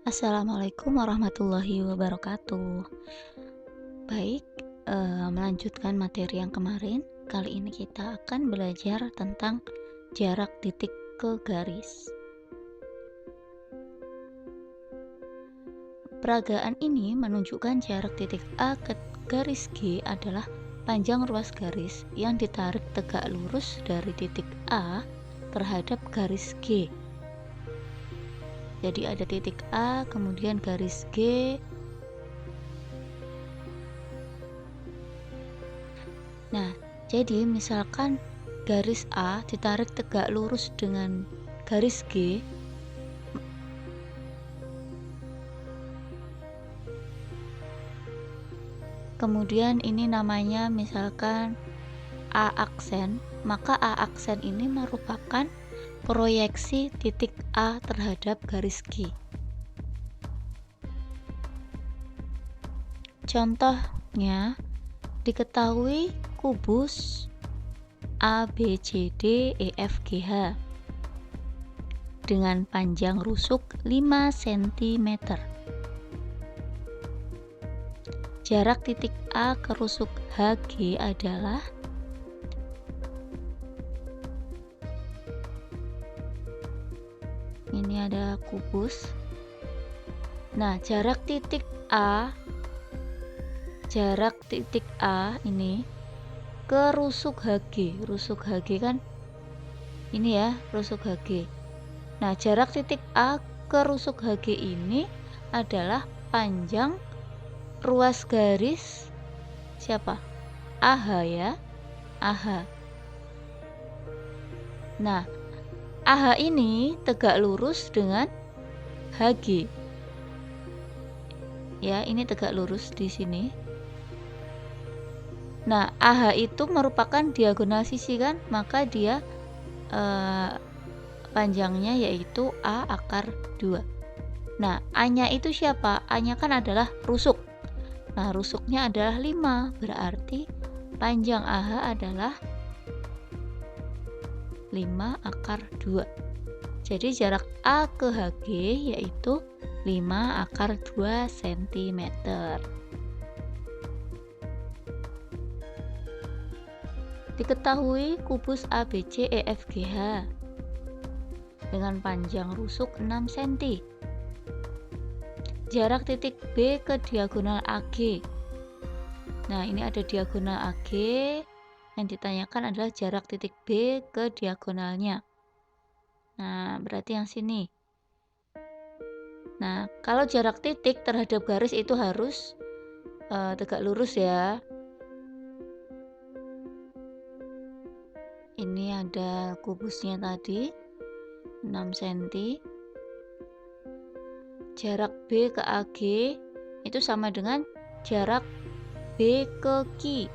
Assalamualaikum warahmatullahi wabarakatuh. Baik, melanjutkan materi yang kemarin. Kali ini kita akan belajar tentang jarak titik ke garis. Peragaan ini menunjukkan jarak titik A ke garis G adalah panjang ruas garis yang ditarik tegak lurus dari titik A terhadap garis G. Jadi ada titik A, kemudian garis G. Nah, jadi misalkan garis A ditarik tegak lurus dengan garis G, kemudian ini namanya misalkan A aksen, maka A aksen ini merupakan proyeksi titik A terhadap garis G. Contohnya, diketahui kubus ABCDEFGH dengan panjang rusuk 5 cm. Jarak titik A ke rusuk HG adalah ini ada kubus. Nah, jarak titik A ini ke rusuk HG. Rusuk HG kan ini ya, rusuk HG. Nah, jarak titik A ke rusuk HG ini adalah panjang ruas garis siapa? AH ya. AH. Nah, AH ini tegak lurus dengan HG. Ya, ini tegak lurus di sini. Nah, AH itu merupakan diagonal sisi kan, maka dia panjangnya yaitu A akar 2. Nah, A-nya itu siapa? A-nya kan adalah rusuk. Nah, rusuknya adalah 5, berarti panjang AH adalah 5 akar 2. Jadi jarak A ke HG yaitu 5 akar 2 cm. Diketahui kubus ABCEFGH dengan panjang rusuk 6 cm. Jarak titik B ke diagonal AG. Nah, ini ada diagonal AG. Yang ditanyakan adalah jarak titik B ke diagonalnya. Nah, berarti yang sini. Nah, kalau jarak titik terhadap garis itu harus tegak lurus ya. Ini ada kubusnya tadi 6 cm. Jarak B ke AG itu sama dengan jarak B ke Q.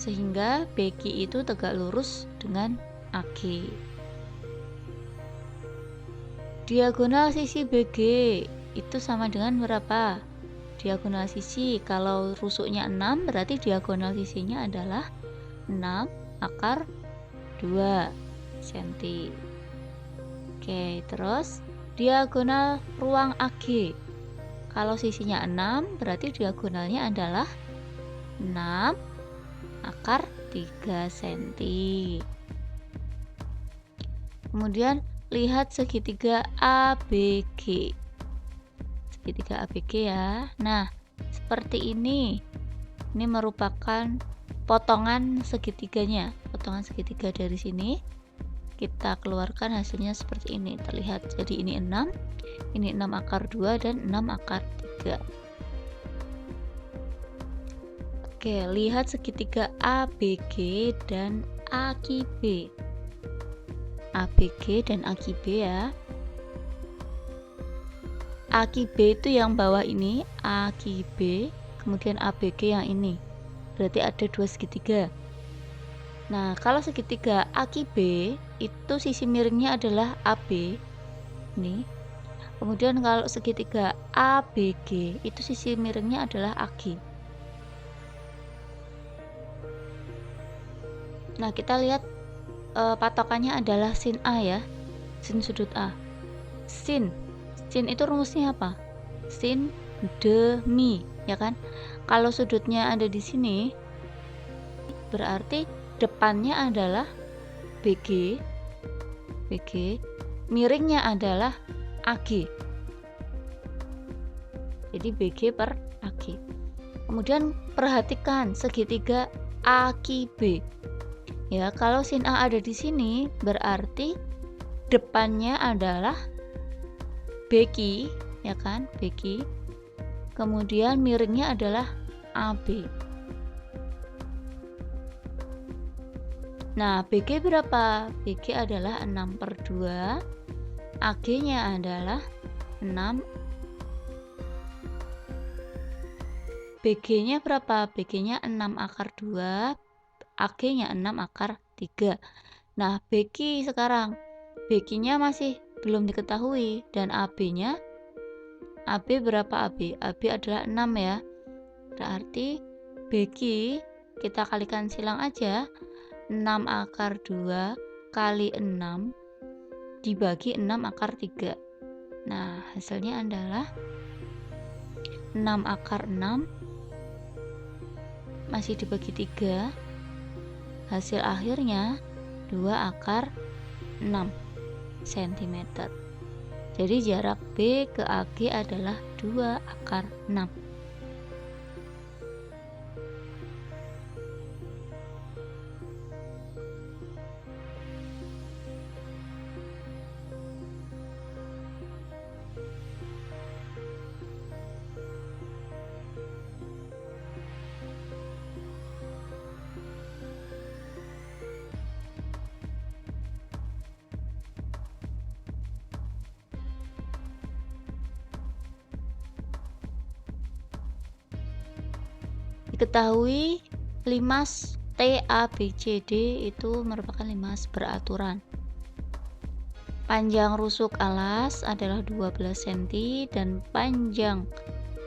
Sehingga BQ itu tegak lurus dengan AG. Diagonal sisi BG itu sama dengan berapa? Diagonal sisi, kalau rusuknya 6 berarti diagonal sisinya adalah 6 akar 2 cm. Oke, terus diagonal ruang AG. Kalau sisinya 6 berarti diagonalnya adalah 6 akar 3 cm. Kemudian lihat segitiga ABG. Segitiga ABG ya. Nah, seperti ini. Ini merupakan potongan segitiganya. Potongan segitiga dari sini. Kita keluarkan hasilnya seperti ini. Terlihat. Jadi ini 6. Ini 6 akar 2 dan 6 akar 3. Oke, lihat segitiga ABG dan AQB. ABG dan AQB ya. AQB itu yang bawah ini, AQB, kemudian ABG yang ini. Berarti ada 2 segitiga. Nah, kalau segitiga AQB itu sisi miringnya adalah AB. Ini. Kemudian kalau segitiga ABG itu sisi miringnya adalah AG. Nah, kita lihat patokannya adalah sin A ya. sin sudut A. Sin itu rumusnya apa? Sin demi, ya kan? Kalau sudutnya ada di sini, berarti depannya adalah BG, miringnya adalah AG. Jadi BG per AG. Kemudian perhatikan segitiga AQB. Ya, kalau sin A ada di sini, berarti depannya adalah BQ, ya kan? BQ. Kemudian miringnya adalah AB. Nah, BG berapa? BG adalah 6/2. AG-nya adalah 6. BG-nya berapa? BG-nya 6/2. AG-nya 6/3. Nah, BQ sekarang. BQ-nya masih belum diketahui dan AB-nya berapa AB? AB adalah 6 ya. Berarti BQ kita kalikan silang aja. 6/2 kali 6 dibagi 6/3. Nah, hasilnya adalah 6/6 masih dibagi 3. Hasil akhirnya 2/6 cm. Jadi jarak B ke AG adalah 2/6. Diketahui limas TABCD itu merupakan limas beraturan. Panjang rusuk alas adalah 12 cm dan panjang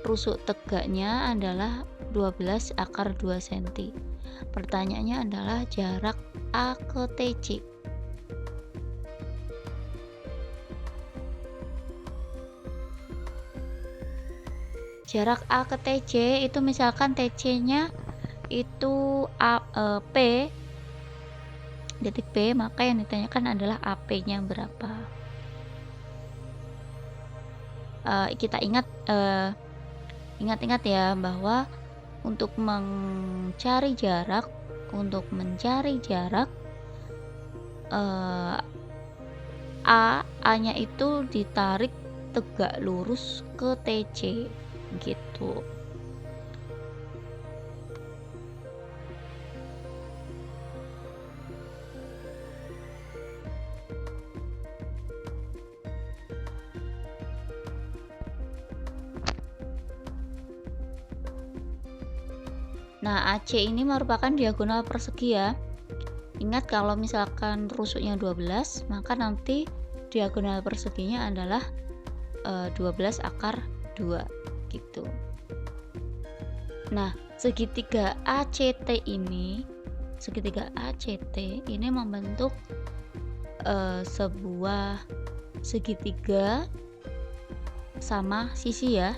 rusuk tegaknya adalah 12/2 cm. Pertanyaannya adalah jarak A ke TC. Jarak A ke TC itu misalkan TC-nya itu P, titik P, maka yang ditanyakan adalah AP-nya berapa. Kita ingat-ingat ya bahwa untuk mencari jarak A-nya itu ditarik tegak lurus ke TC gitu. Nah, AC ini merupakan diagonal persegi ya. Ingat kalau misalkan rusuknya 12, maka nanti diagonal perseginya adalah 12/2 gitu. Nah, segitiga ACT ini membentuk sebuah segitiga sama sisi ya.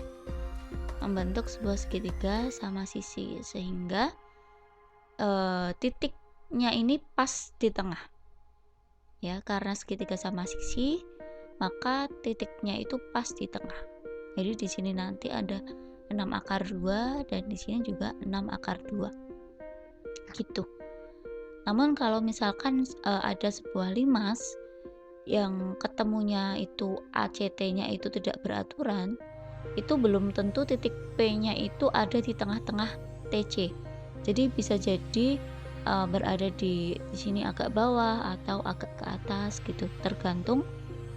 Membentuk sebuah segitiga sama sisi sehingga titiknya ini pas di tengah. Ya, karena segitiga sama sisi, maka titiknya itu pas di tengah. Jadi di sini nanti ada 6/2 dan di sini juga 6/2 gitu. Namun kalau misalkan ada sebuah limas yang ketemunya itu ACT-nya itu tidak beraturan, itu belum tentu titik P-nya itu ada di tengah-tengah TC. Jadi bisa jadi berada di sini agak bawah atau agak ke atas gitu, tergantung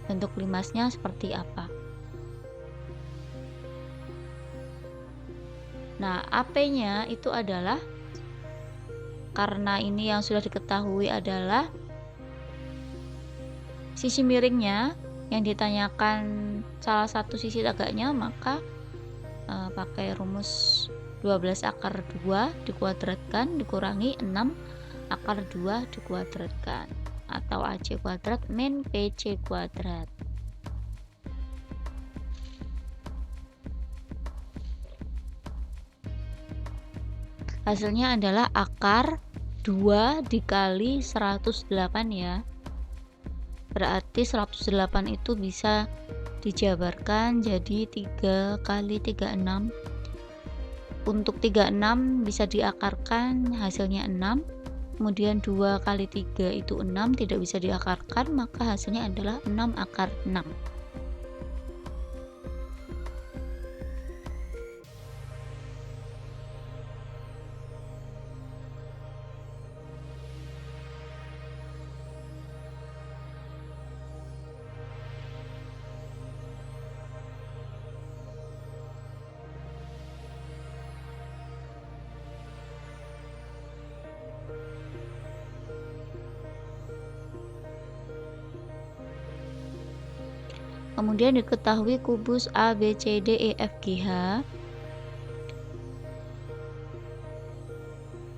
bentuk limasnya seperti apa. Nah, AP-nya itu adalah, karena ini yang sudah diketahui adalah sisi miringnya, yang ditanyakan salah satu sisi tegaknya, maka pakai rumus 12/2 dikuadratkan dikurangi 6/2 dikuadratkan. atau AC kuadrat min PC kuadrat. Hasilnya adalah akar 2 dikali 108 ya. Berarti 108 itu bisa dijabarkan jadi 3 kali 36. Untuk 36 bisa diakarkan, hasilnya 6. Kemudian 2 kali 3 itu 6, tidak bisa diakarkan, maka hasilnya adalah 6 akar 6. Kemudian diketahui kubus A, B, C, D, E, F, G, H.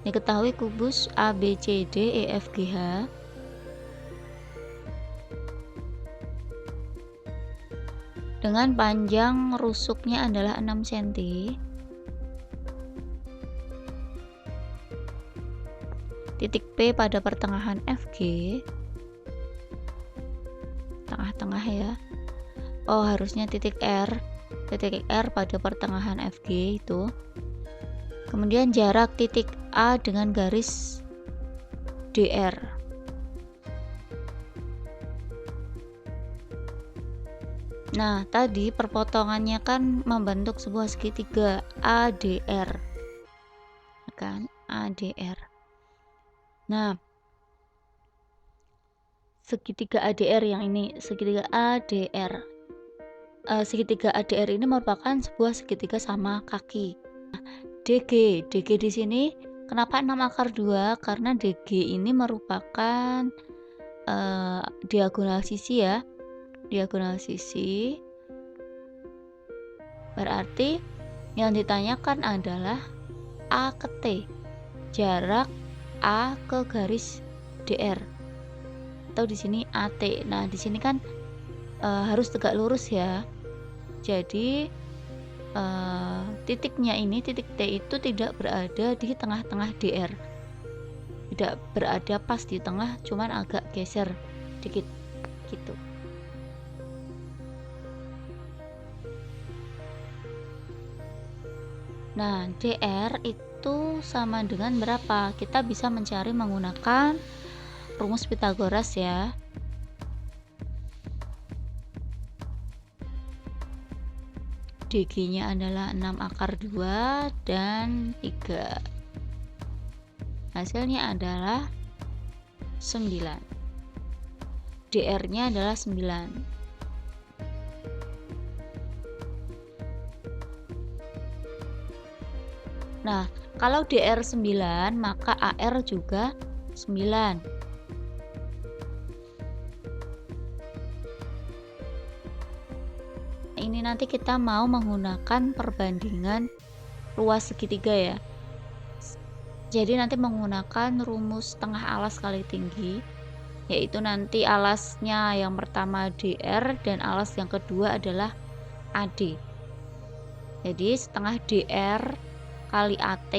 Diketahui kubus A, B, C, D, E, F, G, H. Dengan panjang rusuknya adalah 6 cm. Titik P pada pertengahan FG. Tengah-tengah ya. Oh, harusnya titik R. Titik R pada pertengahan FG itu. Kemudian jarak titik A dengan garis DR. Nah, tadi perpotongannya kan membentuk sebuah segitiga ADR. Kan? ADR. Nah, segitiga ADR yang ini, segitiga ADR. Segitiga ADR ini merupakan sebuah segitiga sama kaki. DG di sini kenapa 6 akar 2? Karena DG ini merupakan diagonal sisi ya. Diagonal sisi. Berarti yang ditanyakan adalah A ke T. Jarak A ke garis DR. Atau di sini AT. Nah, di sini kan harus tegak lurus ya. Jadi titiknya ini, titik T itu tidak berada di tengah-tengah DR, tidak berada pas di tengah, cuman agak geser dikit gitu. Nah, DR itu sama dengan berapa? Kita bisa mencari menggunakan rumus Pythagoras ya. DG-nya adalah 6 akar 2 dan 3. Hasilnya adalah 9. DR-nya adalah 9. Nah, kalau DR 9, maka AR juga 9. Ini nanti kita mau menggunakan perbandingan ruas segitiga ya. Jadi nanti menggunakan rumus tengah alas kali tinggi, yaitu nanti alasnya yang pertama DR dan alas yang kedua adalah AD. Jadi setengah DR kali AT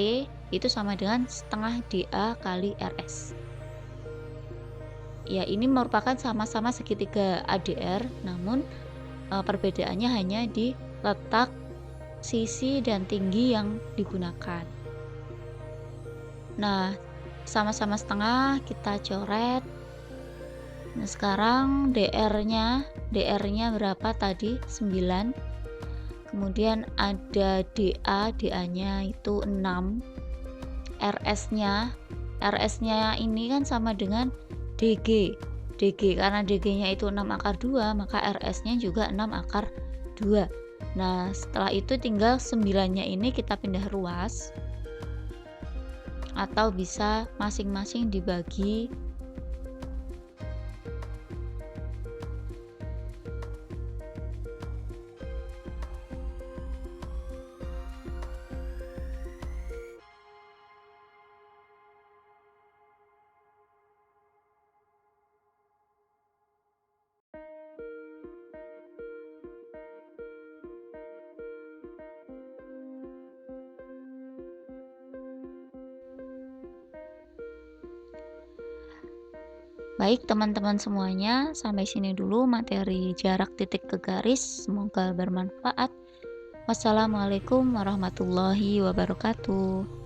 itu sama dengan setengah DA kali RS. Ya, ini merupakan sama-sama segitiga ADR, namun perbedaannya hanya di letak sisi dan tinggi yang digunakan. Nah, sama-sama setengah kita coret. Nah, sekarang DR-nya berapa tadi? 9. Kemudian ada DA-nya itu 6. RS-nya ini kan sama dengan DG. Karena DG-nya itu 6 akar 2, maka RS-nya juga 6 akar 2. Nah, setelah itu tinggal 9-nya ini kita pindah ruas, atau bisa masing-masing dibagi Baik teman-teman semuanya, sampai sini dulu materi jarak titik ke garis, semoga bermanfaat. Wassalamualaikum warahmatullahi wabarakatuh.